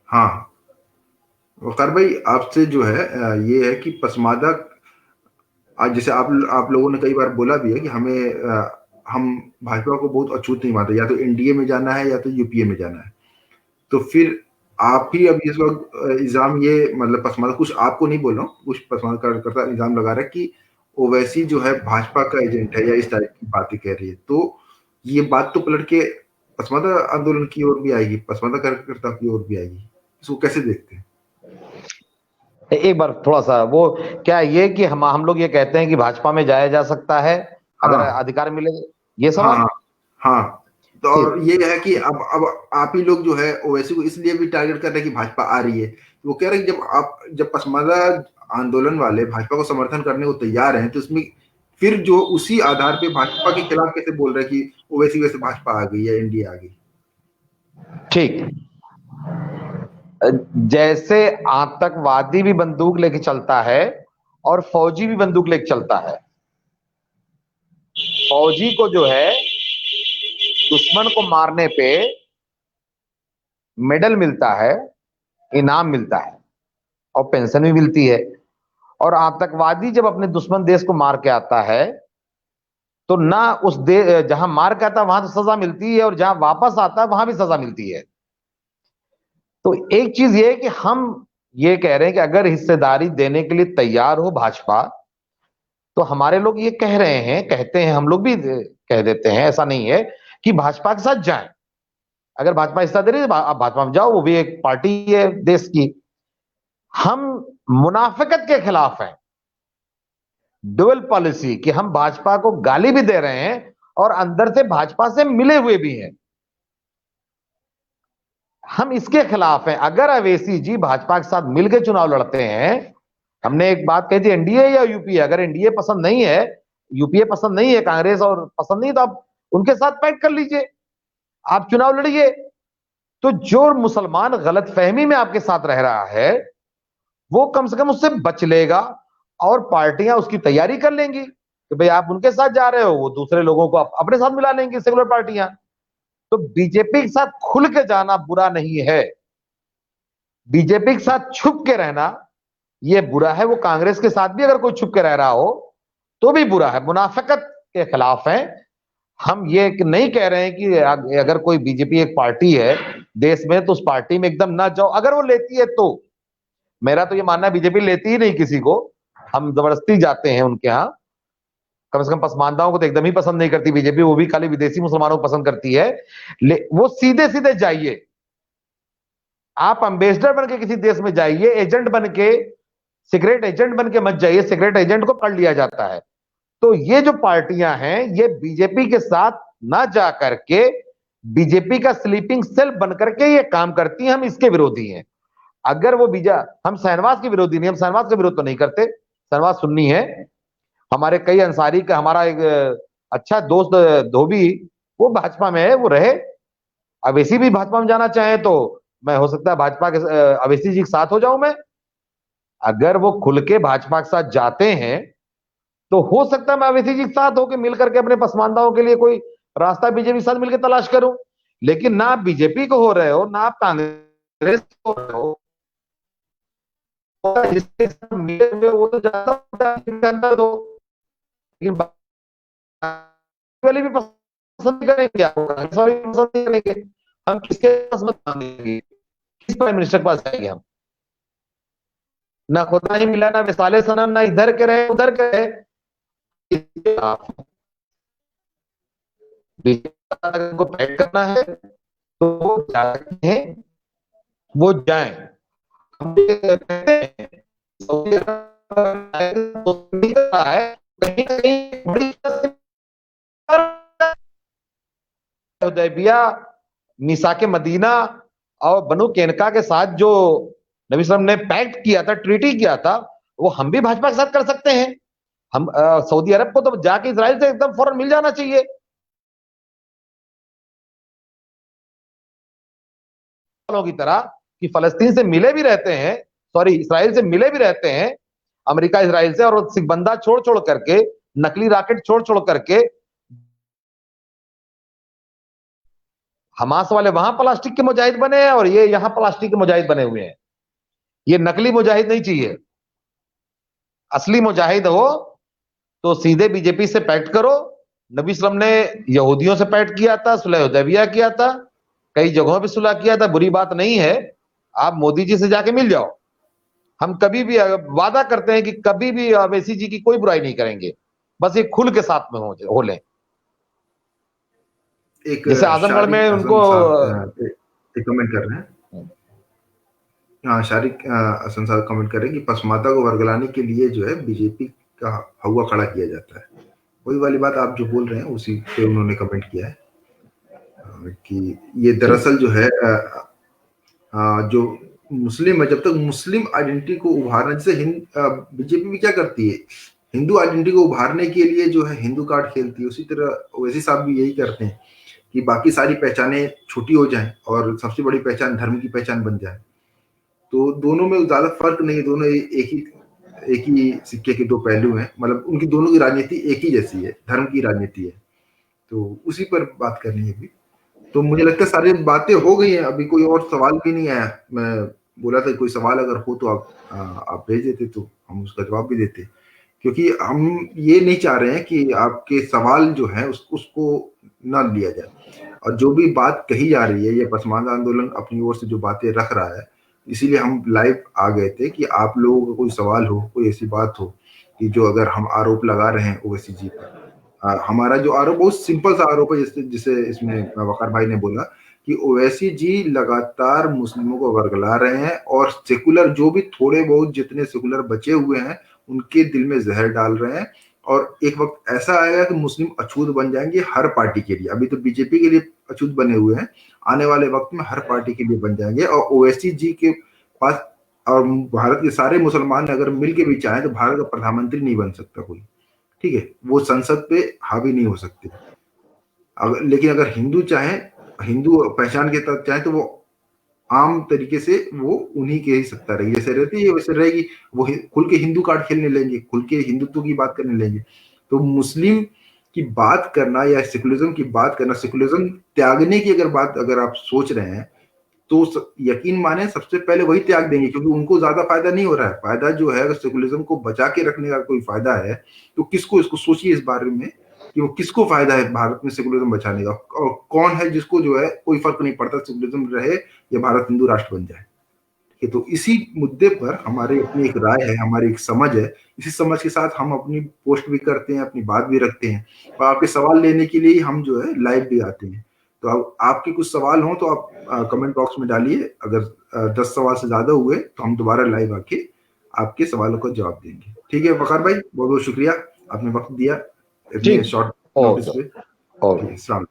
हाँ, वकार भाई आपसे जो है ये है कि पसमादा आज जैसे आप लोगों ने कई बार बोला भी है कि हम भाजपा को बहुत अछूत नहीं मानते, या तो एनडीए में जाना है या तो यूपीए में जाना है। तो फिर आप ही अब इस वक्त इल्जाम ये मतलब पसमानदा कुछ आपको नहीं बोल रहा हूँ, कुछ पसमानदा कार्यकर्ता इल्जाम लगा रहा है कि ओवैसी जो है भाजपा का एजेंट है या इस टाइप की बातें कह रही है। तो ये बात तो पलट के पसमानदा आंदोलन की ओर भी आएगी, पसमानदा कार्यकर्ता की ओर भी आएगी। इसको कैसे देखते हैं? एक बार थोड़ा सा वो, क्या ये कि हम लोग ये कहते हैं कि भाजपा में जाया जा सकता है अगर हाँ, अधिकार मिले, ये हाँ, सवाल? हाँ, हाँ। तो और ठीक। ये है कि अब आप ही लोग जो है ओवैसी को इसलिए भी टारगेट कर रहे हैं कि भाजपा आ रही है। तो वो कह रहे हैं कि जब पसमांदा आंदोलन वाले भाजपा को समर्थन करने को तैयार हैं, तो इसमें फिर जो उसी आधार पे भाजपा के खिलाफ कैसे बोल रहे हैं कि ओवैसी वैसे भाजपा आ गई या एनडीए आ गई। ठीक। जैसे आतंकवादी भी बंदूक लेके चलता है और फौजी भी बंदूक लेके चलता है। फौजी को जो है दुश्मन को मारने पे मेडल मिलता है, इनाम मिलता है और पेंशन भी मिलती है। और आतंकवादी जब अपने दुश्मन देश को मार के आता है तो ना उस दे जहां मार के आता है वहां तो सजा मिलती है, और जहां वापस आता है वहां भी सजा मिलती है। तो एक चीज ये है कि हम ये कह रहे हैं कि अगर हिस्सेदारी देने के लिए तैयार हो भाजपा, तो हमारे लोग ये कह रहे हैं, कहते हैं, हम लोग भी कह देते हैं, ऐसा नहीं है कि भाजपा के साथ जाएं। अगर भाजपा हिस्सा दे रही है आप भाजपा में जाओ, वो भी एक पार्टी है देश की। हम मुनाफिकत के खिलाफ हैं, डुअल पॉलिसी, कि हम भाजपा को गाली भी दे रहे हैं और अंदर से भाजपा से मिले हुए भी हैं। हम इसके खिलाफ हैं। अगर अवैसी जी भाजपा के साथ मिलकर चुनाव लड़ते हैं, हमने एक बात कही थी, एनडीए या यूपीए, अगर एनडीए पसंद नहीं है, यूपीए पसंद नहीं है, कांग्रेस और पसंद नहीं, तो आप उनके साथ पैक्ट कर लीजिए, आप चुनाव लड़िए। तो जो मुसलमान गलतफहमी में आपके साथ रह रहा है वो कम से कम उससे बच लेगा, और पार्टियां उसकी तैयारी कर लेंगी कि भाई आप उनके साथ जा रहे हो, वो दूसरे लोगों को अपने साथ मिला लेंगे, सेकुलर पार्टियां। तो बीजेपी के साथ खुल के जाना बुरा नहीं है, बीजेपी के साथ छुप के रहना ये बुरा है। वो कांग्रेस के साथ भी अगर कोई छुप के रह रहा हो तो भी बुरा है, मुनाफिकत के खिलाफ है। हम ये नहीं कह रहे हैं कि अगर कोई बीजेपी एक पार्टी है देश में तो उस पार्टी में एकदम ना जाओ, अगर वो लेती है तो। मेरा तो ये मानना है बीजेपी लेती ही नहीं किसी को, हम जबरदस्ती जाते हैं उनके यहाँ। कम से कम पसमानदाओं को तो एकदम ही पसंद नहीं करती बीजेपी, वो भी खाली विदेशी मुसलमानों को पसंद करती है। वो सीधे सीधे जाइए, आप अम्बेसडर बन के किसी देश में जाइए, एजेंट बन के, सिगरेट एजेंट बन के मत जाइए, सिगरेट एजेंट को पकड़ लिया जाता है। तो ये जो पार्टियां हैं ये बीजेपी के साथ ना जा करके बीजेपी का स्लीपिंग सेल बन करके ये काम करती हैं, हम इसके विरोधी हैं। अगर वो बीजा हम शहनवाज के विरोधी नहीं, हम शहनवाज का विरोध तो नहीं करते, शहनवाज सुन्नी है। हमारे कई अंसारी का, हमारा एक अच्छा दोस्त धोबी, वो भाजपा में है, वो रहे। अवैसी भी भाजपा में जाना चाहे तो मैं, हो सकता है भाजपा के अवैसी जी के साथ हो जाऊं मैं। अगर वो खुल के भाजपा के साथ जाते हैं तो हो सकता है मैं अवैसी जी के साथ होकर मिल करके अपने पसमानदाओं के लिए कोई रास्ता बीजेपी के साथ मिलकर तलाश करूं। लेकिन ना आप बीजेपी को हो रहे हो, ना आप कांग्रेस को हो रहे हो, जिसके साथ मिले हुए वो तो ज्यादा अंदर दो। लेकिन वाले भी पसंद करेंगे, आपको कांग्रेस वाले भी पसंद नहीं करेंगे। हम किसके पास मत मांगेंगे, किस प्राइम मिनिस्टर के पास जाएंगे हम? ना खुदा ही मिला, ना मिसाले सनम, ना इधर के रहे उधर के रहे। बीजेपी को पैक करना है तो वो जाते हैं, वो जाए। हम कहते हैं सऊदी अरब है, कहीं ना कहीं बड़ी हुदैबिया, मिसाके मदीना और बनु केनका के साथ जो नबी वसल्लम ने पैक्ट किया था, ट्रीटी किया था, वो हम भी भाजपा के साथ कर सकते हैं। हम सऊदी अरब को तो जाके इजराइल से एकदम फौरन मिल जाना चाहिए की तरह, कि फलस्तीन से मिले भी रहते हैं, सॉरी इसराइल से मिले भी रहते हैं, अमेरिका इसराइल से, और सिकबंदा छोड़ छोड़ करके, नकली रॉकेट छोड़ छोड़ करके हमास वाले वहां प्लास्टिक के मुजाहिद बने हैं और ये यहां प्लास्टिक के मुजाहिद बने हुए हैं। ये नकली मुजाहिद नहीं चाहिए। असली मुजाहिद हो तो सीधे बीजेपी से पैक्ट करो। नबी सल्लम ने यहूदियों से पैक्ट किया था, सुलह हुदैबिया किया था, कई जगहों पे सुलह किया था, बुरी बात नहीं है। आप मोदी जी से जाके मिल जाओ। हम कभी भी वादा करते हैं कि कभी भी अवैसी जी की कोई बुराई नहीं करेंगे, बस ये खुल के साथ में हो लें। एक जैसे आजमगढ़ शारिक में उनको हसन साहब एक कमेंट कर रहे हैं। हाँ, शारिक हसन साहब कमेंट कर रहे हैं कि पसमाता को वर्गलाने के लिए जो है बीजेपी का हवा खड़ा किया जाता है। वही वाली बात आप जो बोल रहे हैं उसी पे उन्होंने कमेंट किया है कि ये दरअसल जो है जो मुस्लिम है, जब तक मुस्लिम आइडेंटिटी को उभारना, जैसे बीजेपी भी क्या करती है, हिंदू आइडेंटिटी को उभारने के लिए जो है हिंदू कार्ड खेलती है, उसी तरह ओवैसी साहब भी यही करते हैं कि बाकी सारी पहचानें छोटी हो जाएं और सबसे बड़ी पहचान धर्म की पहचान बन जाए। तो दोनों में ज्यादा फर्क नहीं है, दोनों एक ही सिक्के के दो पहलू हैं, मतलब उनकी दोनों की राजनीति एक ही जैसी है, धर्म की राजनीति है। तो उसी पर बात करनी है अभी। तो मुझे लगता है सारी बातें हो गई हैं, अभी कोई और सवाल भी नहीं आया। मैं बोला था कोई सवाल अगर हो तो आप भेज देते तो हम उसका जवाब भी देते, क्योंकि हम ये नहीं चाह रहे हैं कि आपके सवाल जो है उसको ना लिया जाए। और जो भी बात कही जा रही है, ये पसमानदा आंदोलन अपनी ओर से जो बातें रख रहा है, इसीलिए हम लाइव आ गए थे कि आप लोगों का कोई सवाल हो, कोई ऐसी बात हो कि जो अगर हम आरोप लगा रहे हैं ओवैसी जी पर। हमारा जो आरोप बहुत सिंपल सा आरोप है, जिसे जिसे इसमें वकार भाई ने बोला कि ओवैसी जी लगातार मुस्लिमों को वर्गला रहे हैं और सेकुलर जो भी थोड़े बहुत जितने सेकुलर बचे हुए हैं उनके दिल में जहर डाल रहे हैं। और एक वक्त ऐसा आएगा कि मुस्लिम अछूत बन जाएंगे हर पार्टी के लिए। अभी तो बीजेपी के लिए अछूत बने हुए हैं, आने वाले वक्त में हर पार्टी के लिए बन जाएंगे। और ओवैसी जी के पास और भारत के सारे मुसलमान अगर मिलके भी चाहें तो भारत का प्रधानमंत्री नहीं बन सकता कोई, ठीक है, वो संसद पे हावी नहीं हो सकते। लेकिन अगर हिंदू चाहें, हिंदू पहचान के तहत चाहें तो वो आम तरीके से वो उन्हीं के ही सत्ता रहेगी, जैसे रहती है वैसे रहेगी। वो खुल के हिंदू कार्ड खेलने लेंगे, खुल के हिंदुत्व की बात करने लेंगे। तो मुस्लिम की बात करना या सेकुलरिज्म की बात करना, सेकुलरिज्म त्यागने की अगर आप सोच रहे हैं तो यकीन माने सबसे पहले वही त्याग देंगे, क्योंकि उनको ज्यादा फायदा नहीं हो रहा है। फायदा जो है, अगर सेकुलरिज्म को बचा के रखने का कोई फायदा है तो किसको, इसको सोचिए इस बारे में कि वो किसको फायदा है भारत में सेकुलरिज्म बचाने का, और कौन है जिसको जो है कोई फर्क नहीं पड़ता सेकुलरिज्म रहे या भारत हिंदू राष्ट्र बन जाए। ठीक है, तो इसी मुद्दे पर हमारी अपनी एक राय है, हमारी एक समझ है। इसी समझ के साथ हम अपनी पोस्ट भी करते हैं, अपनी बात भी रखते हैं, और आपके सवाल लेने के लिए हम जो है लाइव भी आते हैं। तो अब आपके कुछ सवाल हो तो आप कमेंट बॉक्स में डालिए। अगर 10 सवाल से ज्यादा हुए तो हम दोबारा लाइव आके आपके सवालों का जवाब देंगे। ठीक है वकार भाई, बहुत बहुत शुक्रिया, आपने वक्त दिया इतने शॉर्ट नोटिस पे। ठीक है, सलाम।